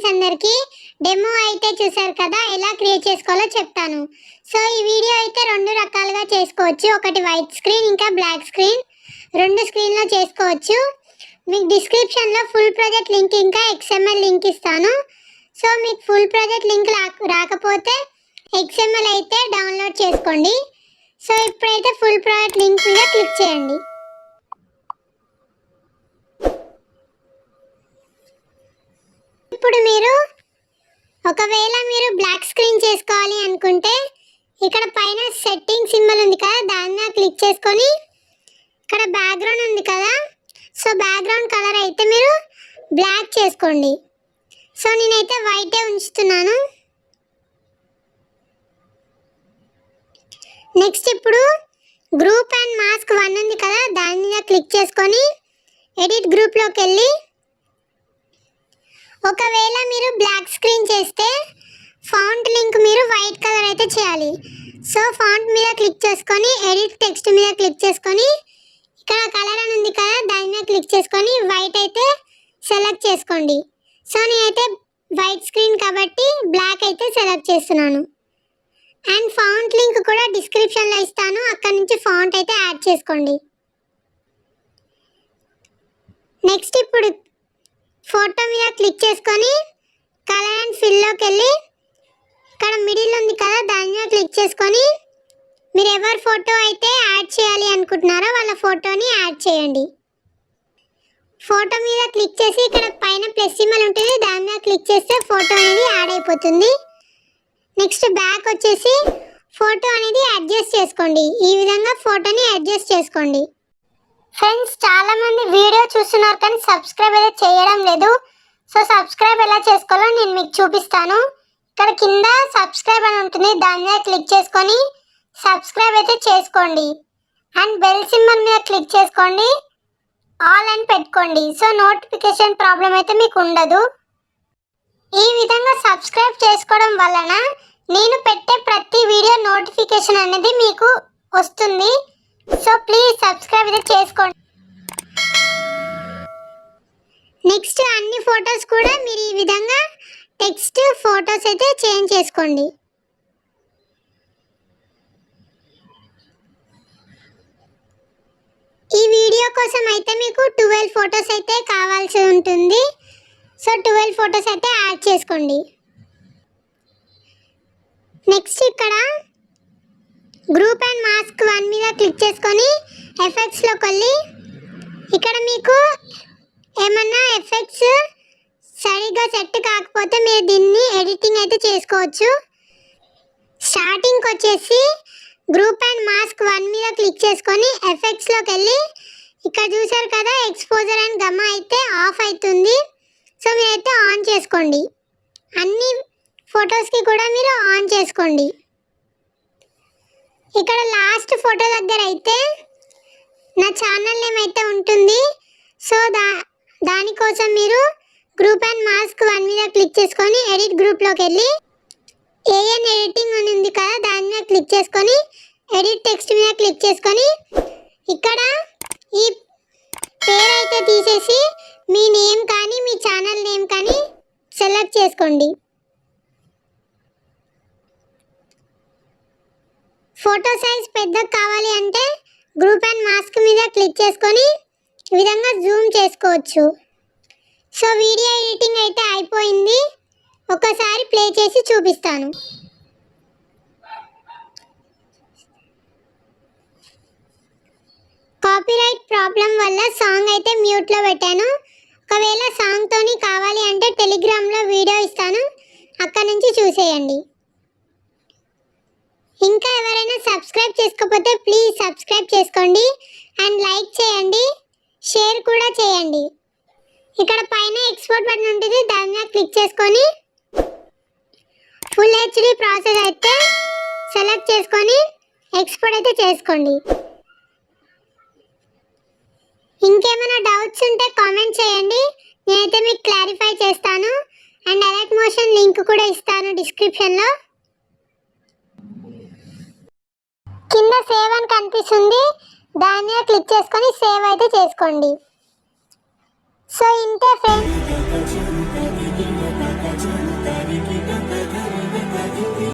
Friends అందరికీ demo అయితే చూసారు కదా, ఎలా క్రియేట్ చేసుకోవాలో చెప్తాను. సో ఈ వీడియో అయితే రెండు రకాలుగా చేసుకోవచ్చు. ఒకటి వైట్ స్క్రీన్, ఇంకా బ్లాక్ స్క్రీన్. రెండు స్క్రీన్లో చేసుకోవచ్చు. మీకు డిస్క్రిప్షన్లో ఫుల్ ప్రాజెక్ట్ లింక్ ఇంకా XML లింక్ ఇస్తాను. సో మీకు ఫుల్ ప్రాజెక్ట్ లింక్ రాకపోతే XML అయితే డౌన్లోడ్ చేసుకోండి. సో ఇప్పుడైతే ఫుల్ ప్రాజెక్ట్ లింక్ మీద క్లిక్ చేయండి. ఇప్పుడు మీరు ఒకవేళ మీరు బ్లాక్ స్క్రీన్ చేసుకోవాలి అనుకుంటే ఇక్కడ పైన సెట్టింగ్ సింబల్ ఉంది కదా, దాని మీద క్లిక్ చేసుకొని ఇక్కడ బ్యాక్గ్రౌండ్ ఉంది కదా, సో బ్యాక్గ్రౌండ్ కలర్ అయితే మీరు బ్లాక్ చేసుకోండి. సో నేనైతే వైటే ఉంచుతున్నాను. నెక్స్ట్ ఇప్పుడు గ్రూప్ అండ్ మాస్క్ 1 ఉంది కదా, దాని మీద క్లిక్ చేసుకొని ఎడిట్ గ్రూప్లోకి వెళ్ళి, ఒకవేళ మీరు బ్లాక్ స్క్రీన్ చేస్తే ఫాంట్ లింక్ మీరు వైట్ కలర్ అయితే చేయాలి. సో ఫాంట్ మీద క్లిక్ చేసుకొని ఎడిట్ టెక్స్ట్ మీద క్లిక్ చేసుకొని ఇక్కడ కలర్ అని ఉంది కదా, దాని మీద క్లిక్ చేసుకొని వైట్ అయితే సెలెక్ట్ చేసుకోండి. సో నేనైతే వైట్ స్క్రీన్ కాబట్టి బ్లాక్ అయితే సెలెక్ట్ చేస్తున్నాను. అండ్ ఫాంట్ లింక్ కూడా డిస్క్రిప్షన్లో ఇస్తాను, అక్కడ నుంచి ఫాంట్ అయితే యాడ్ చేసుకోండి. నెక్స్ట్ ఇప్పుడు ఫోటో మీద క్లిక్ చేసుకొని కలర్ అండ్ ఫిల్లోకి వెళ్ళి ఇక్కడ మిడిల్ ఉంది కదా, దాని మీద క్లిక్ చేసుకొని మీరు ఎవరి ఫోటో అయితే యాడ్ చేయాలి అనుకుంటున్నారో వాళ్ళ ఫోటోని యాడ్ చేయండి. ఫోటో మీద క్లిక్ చేసి ఇక్కడ పైన ప్లస్ సింబల్ ఉంటుంది, దాని మీద క్లిక్ చేస్తే ఫోటో అనేది యాడ్ అయిపోతుంది. నెక్స్ట్ బ్యాక్ వచ్చేసి ఫోటో అనేది అడ్జస్ట్ చేసుకోండి. ఈ విధంగా ఫోటోని అడ్జస్ట్ చేసుకోండి. ఫ్రెండ్స్, చాలా మంది వీడియో చూస్తున్నారు కానీ సబ్స్క్రైబ్ అయితే చేయడం లేదు. సో సబ్స్క్రైబ్ ఎలా చేసుకోవాలో నేను మీకు చూపిస్తాను. ఇక్కడ కింద సబ్స్క్రైబ్ అని ఉంటుంది, దాని మీద క్లిక్ చేసుకొని సబ్స్క్రైబ్ అయితే చేసుకోండి. అండ్ బెల్ సింబల్ మీద క్లిక్ చేసుకోండి, ఆల్ అని పెట్టుకోండి. సో నోటిఫికేషన్ ప్రాబ్లం అయితే మీకు ఉండదు. ఈ విధంగా సబ్స్క్రైబ్ చేసుకోవడం వలన నేను పెట్టే ప్రతి వీడియో నోటిఫికేషన్ అనేది మీకు వస్తుంది. సో ప్లీజ్ సబ్స్క్రైబ్ అయితే చేసుకోండి. నెక్స్ట్ అన్ని ఫొటోస్ కూడా మీరు ఈ విధంగా టెక్స్ట్ ఫొటోస్ అయితే చేంజ్ చేసుకోండి. ఈ వీడియో కోసం అయితే మీకు 12 ఫొటోస్ అయితే కావాల్సి ఉంటుంది. సో 12 ఫొటోస్ అయితే యాడ్ చేసుకోండి. నెక్స్ట్ ఇక్కడ గ్రూప్ అండ్ మాస్క్ 1 మీద క్లిక్ చేసుకొని ఎఫెక్ట్స్లోకి వెళ్ళి ఇక్కడ మీకు ఏమన్నా ఎఫెక్ట్స్ సరిగ్గా సెట్ కాకపోతే మీరు దీన్ని ఎడిటింగ్ అయితే చేసుకోవచ్చు. స్టార్టింగ్కి వచ్చేసి గ్రూప్ అండ్ మాస్క్ 1 మీద క్లిక్ చేసుకొని ఎఫెక్ట్స్లోకి వెళ్ళి ఇక్కడ చూసారు కదా, ఎక్స్పోజర్ అండ్ గమ్మా అయితే ఆఫ్ అవుతుంది. సో మీరైతే ఆన్ చేసుకోండి. అన్ని ఫొటోస్కి కూడా మీరు ఆన్ చేసుకోండి. ఇక్కడ లాస్ట్ ఫోటో దగ్గర అయితే నా ఛానల్ నేమ్ అయితే ఉంటుంది. సో దానికోసం మీరు గ్రూప్ అండ్ మాస్క్ 1 మీద క్లిక్ చేసుకొని ఎడిట్ గ్రూప్లోకి వెళ్ళి ఏఎన్ ఎడిటింగ్ అని ఉంది కదా, దాని మీద క్లిక్ చేసుకొని ఎడిట్ టెక్స్ట్ మీద క్లిక్ చేసుకొని ఇక్కడ ఈ పేరు అయితే తీసేసి మీ నేమ్ కానీ మీ ఛానల్ నేమ్ కానీ సెలెక్ట్ చేసుకోండి. ఫోటో సైజ్ పెద్దగా కావాలి అంటే గ్రూప్ అండ్ మాస్క్ మీద క్లిక్ చేసుకొని ఈ విధంగా జూమ్ చేసుకోవచ్చు. సో వీడియో ఎడిటింగ్ అయితే అయిపోయింది. ఒకసారి ప్లే చేసి చూపిస్తాను. కాపీరైట్ ప్రాబ్లం వల్ల సాంగ్ అయితే మ్యూట్లో పెట్టాను. ఒకవేళ సాంగ్తోని కావాలి అంటే టెలిగ్రామ్లో వీడియో ఇస్తాను, అక్కడ నుంచి చూసేయండి. ఇంకా ఎవరైనా సబ్స్క్రైబ్ చేసుకోకపోతే ప్లీజ్ సబ్స్క్రైబ్ చేసుకోండి అండ్ లైక్ చేయండి, షేర్ కూడా చేయండి. ఇక్కడ పైన ఎక్స్పోర్ట్ బటన్ ఉంటుంది, దాని మీద క్లిక్ చేసుకొని ఫుల్ HD ప్రాసెస్ అయితే సెలెక్ట్ చేసుకొని ఎక్స్పోర్ట్ అయితే చేసుకోండి. ఇంకేమైనా డౌట్స్ ఉంటే కామెంట్ చేయండి, నేనైతే మీకు క్లారిఫై చేస్తాను. అండ్ అలర్ట్ మోషన్ లింక్ కూడా ఇస్తాను డిస్క్రిప్షన్లో. కింద సేవ్ అని కనిపిస్తుంది, దాని మీద క్లిక్ చేసుకొని సేవ్ అయితే చేసుకోండి. సో ఇంతే ఫ్రెండ్స్.